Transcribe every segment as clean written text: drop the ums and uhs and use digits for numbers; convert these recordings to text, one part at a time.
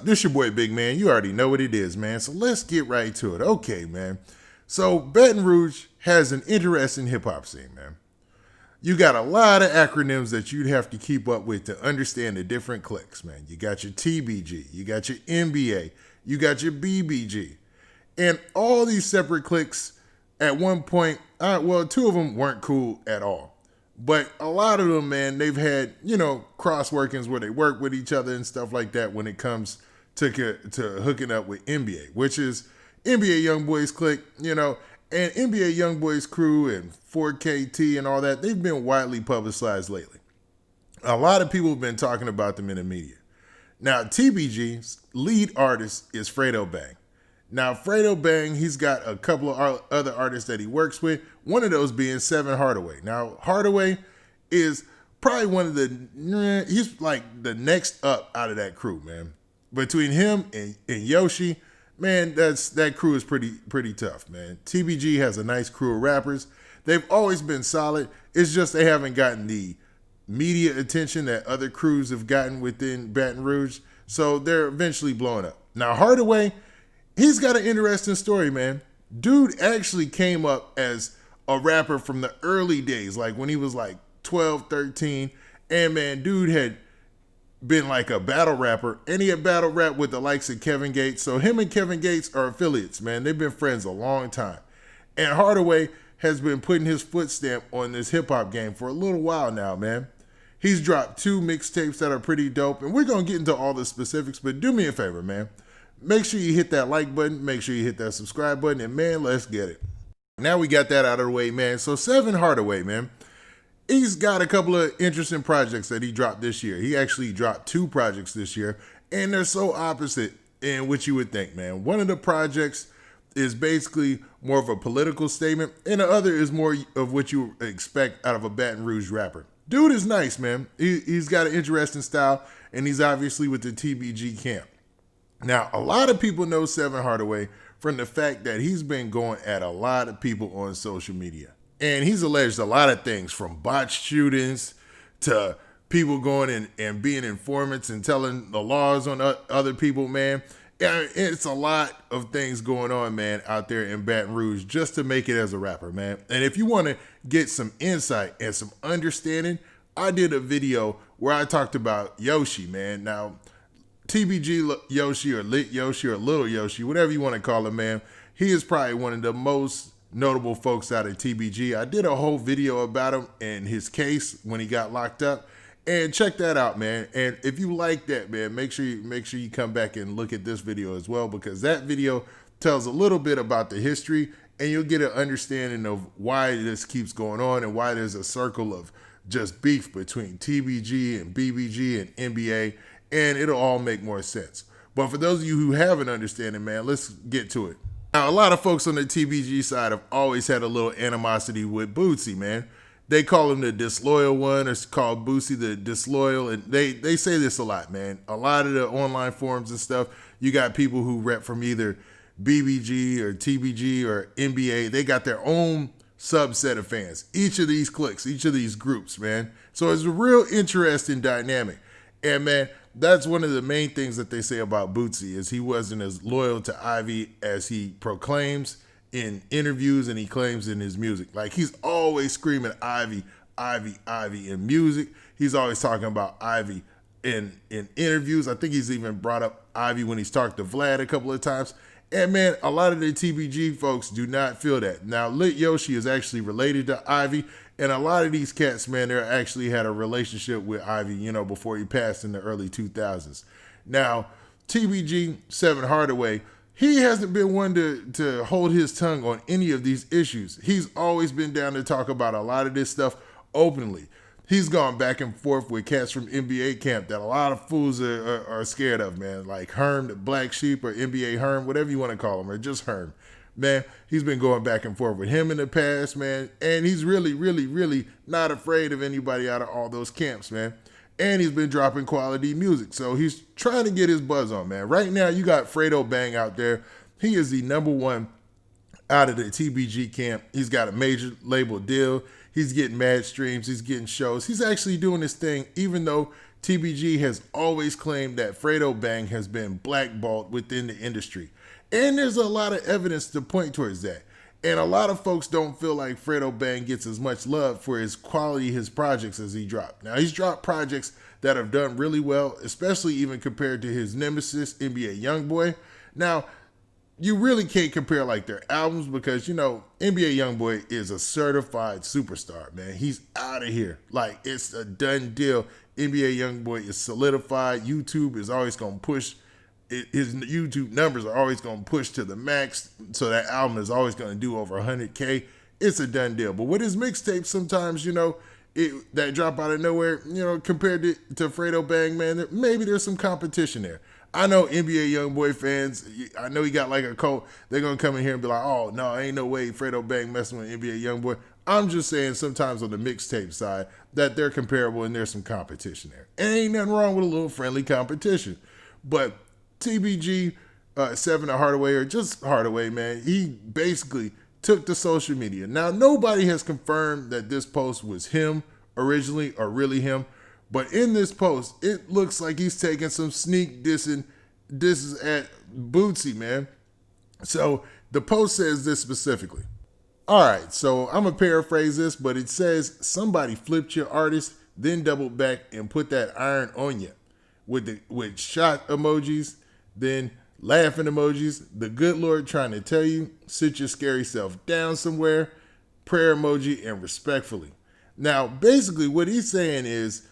up? This your boy Big Man. You already know what it is, man. So let's get right to it. Okay, man. So Baton Rouge has an interesting hip hop scene, man. You got a lot of acronyms that you'd have to keep up with to understand the different cliques, man. You got your TBG, you got your NBA, you got your BBG. And all these separate cliques at one point, well, two of them weren't cool at all. But a lot of them, man, they've had, cross workings where they work with each other and stuff like that when it comes to hooking up with NBA, which is NBA Youngboys clique, and NBA Youngboys crew and 4KT and all that. They've been widely publicized lately. A lot of people have been talking about them in the media. Now, TBG's lead artist is Fredo Bang. Now, Fredo Bang, he's got a couple of other artists that he works with, one of those being 7 Hardaway. Now, Hardaway is probably he's like the next up out of that crew, man. Between him and Yoshi, man, that crew is pretty tough, man. TBG has a nice crew of rappers. They've always been solid. It's just they haven't gotten the media attention that other crews have gotten within Baton Rouge, so they're eventually blowing up. Now, Hardaway, he's got an interesting story, man. Dude actually came up as a rapper from the early days, like when he was like 12, 13. And man, dude had been like a battle rapper, and he had battle rap with the likes of Kevin Gates. So him and Kevin Gates are affiliates, man. They've been friends a long time. And Hardaway has been putting his foot stamp on this hip hop game for a little while now, man. He's dropped 2 mixtapes that are pretty dope, and we're going to get into all the specifics, but do me a favor, man. Make sure you hit that like button. Make sure you hit that subscribe button. And, man, let's get it. Now we got that out of the way, man. So 7 Hardaway, man, he's got a couple of interesting projects that he dropped this year. He actually dropped 2 projects this year, and they're so opposite in what you would think, man. One of the projects is basically more of a political statement, and the other is more of what you expect out of a Baton Rouge rapper. Dude is nice, man. He's got an interesting style, and he's obviously with the TBG camp. Now, a lot of people know 7 Hardaway from the fact that he's been going at a lot of people on social media. And he's alleged a lot of things, from botched shootings to people going and being informants and telling the laws on other people, man. It's a lot of things going on, man, out there in Baton Rouge just to make it as a rapper, man. And if you want to get some insight and some understanding, I did a video where I talked about Yoshi, man. Now, TBG Yoshi or Lit Yoshi or Little Yoshi, whatever you want to call him, man, he is probably one of the most notable folks out of TBG. I did a whole video about him and his case when he got locked up, and check that out, man. And if you like that, man, make sure you come back and look at this video as well, because that video tells a little bit about the history, and you'll get an understanding of why this keeps going on and why there's a circle of just beef between TBG and BBG and NBA. And it'll all make more sense. But for those of you who have an understanding, man, let's get to it. Now, a lot of folks on the TBG side have always had a little animosity with Boosie, man. They call him the disloyal one. It's called Boosie the disloyal. And they say this a lot, man. A lot of the online forums and stuff, you got people who rep from either BBG or TBG or NBA. They got their own subset of fans. Each of these cliques, each of these groups, man. So it's a real interesting dynamic. And, man, that's one of the main things that they say about Boosie is he wasn't as loyal to Ivy as he proclaims in interviews and he claims in his music. Like, he's always screaming Ivy, Ivy, Ivy in music. He's always talking about Ivy in interviews. I think he's even brought up Ivy when he's talked to Vlad a couple of times. And, man, a lot of the TBG folks do not feel that. Now, Lit Yoshi is actually related to Ivy, and a lot of these cats, man, they actually had a relationship with Ivy, before he passed in the early 2000s. Now, TBG, 7 Hardaway, he hasn't been one to hold his tongue on any of these issues. He's always been down to talk about a lot of this stuff openly. He's gone back and forth with cats from NBA camp that a lot of fools are scared of, man. Like Herm, the Black Sheep, or NBA Herm, whatever you want to call him, or just Herm. Man, he's been going back and forth with him in the past, man. And he's really, really, really not afraid of anybody out of all those camps, man. And he's been dropping quality music. So he's trying to get his buzz on, man. Right now, you got Fredo Bang out there. He is the #1 out of the TBG camp. He's got a major label deal. He's getting mad streams. He's getting shows. He's actually doing his thing, even though TBG has always claimed that Fredo Bang has been blackballed within the industry. And there's a lot of evidence to point towards that. And a lot of folks don't feel like Fredo Bang gets as much love for his quality, his projects as he dropped. Now, he's dropped projects that have done really well, especially even compared to his nemesis, NBA Youngboy. Now, you really can't compare like their albums because, you know, NBA Youngboy is a certified superstar, man. He's out of here. Like, it's a done deal. NBA Youngboy is solidified. YouTube is always going to push. His YouTube numbers are always going to push to the max. So that album is always going to do over 100K. It's a done deal. But with his mixtapes, sometimes, you know, that drop out of nowhere, you know, compared to Fredo Bang, man, maybe there's some competition there. I know NBA Youngboy fans, I know he got like a cult. They're going to come in here and be like, oh, no, ain't no way Fredo Bang messing with NBA Youngboy. I'm just saying sometimes on the mixtape side that they're comparable and there's some competition there. And ain't nothing wrong with a little friendly competition. But TBG, Seven Hardaway, or just Hardaway, man, he basically took to social media. Now, nobody has confirmed that this post was him originally or really him. But in this post, it looks like he's taking some sneak disses at Boosie, man. So the post says this specifically. All right, so I'm going to paraphrase this, but it says, somebody flipped your artist, then doubled back and put that iron on you with shot emojis, then laughing emojis, the good Lord trying to tell you, sit your scary self down somewhere, prayer emoji, and respectfully. Now, basically what he's saying is,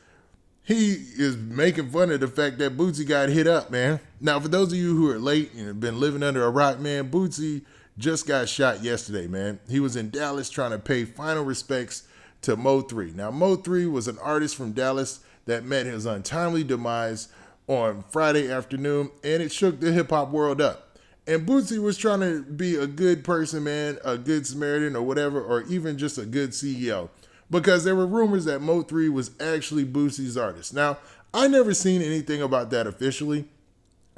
he is making fun of the fact that Boosie got hit up, man. Now, for those of you who are late and have been living under a rock, man, Boosie just got shot yesterday, man. He was in Dallas trying to pay final respects to Mo3. Now, Mo3 was an artist from Dallas that met his untimely demise on Friday afternoon, and it shook the hip-hop world up. And Boosie was trying to be a good person, man, a good Samaritan or whatever, or even just a good CEO. Because there were rumors that Mo3 was actually Boosie's artist. Now, I never seen anything about that officially,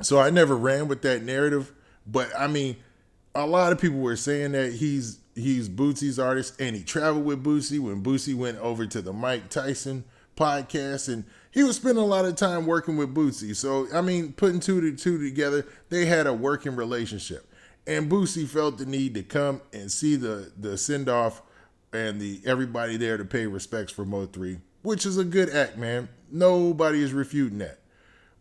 so I never ran with that narrative. But I mean, a lot of people were saying that he's Boosie's artist, and he traveled with Boosie when Boosie went over to the Mike Tyson podcast, and he was spending a lot of time working with Boosie. So, I mean, putting two to two together, they had a working relationship. And Boosie felt the need to come and see the send-off and everybody there to pay respects for Mo3, which is a good act, man. Nobody is refuting that.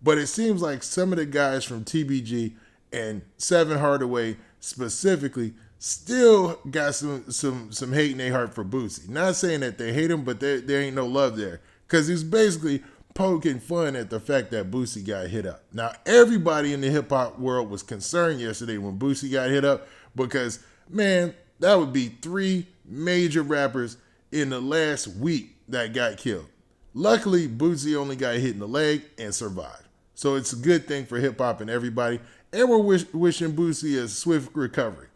But it seems like some of the guys from TBG and Seven Hardaway specifically still got some hate in their heart for Boosie. Not saying that they hate him, but there ain't no love there. Because he's basically poking fun at the fact that Boosie got hit up. Now, everybody in the hip-hop world was concerned yesterday when Boosie got hit up because, man, that would be 3 major rappers in the last week that got killed. Luckily, Boosie only got hit in the leg and survived. So it's a good thing for hip-hop and everybody. And we're wishing Boosie a swift recovery.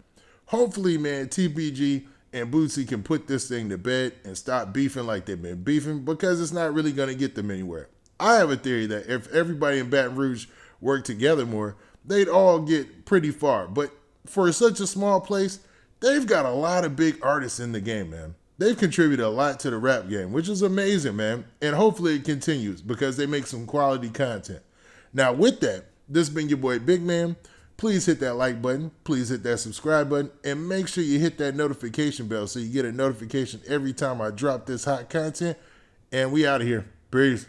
Hopefully, man, TBG and Boosie can put this thing to bed and stop beefing like they've been beefing because it's not really going to get them anywhere. I have a theory that if everybody in Baton Rouge worked together more, they'd all get pretty far. But for such a small place, they've got a lot of big artists in the game, man. They've contributed a lot to the rap game, which is amazing, man. And hopefully it continues because they make some quality content. Now, with that, this has been your boy Big Man. Please hit that like button. Please hit that subscribe button. And make sure you hit that notification bell so you get a notification every time I drop this hot content. And we out of here. Peace.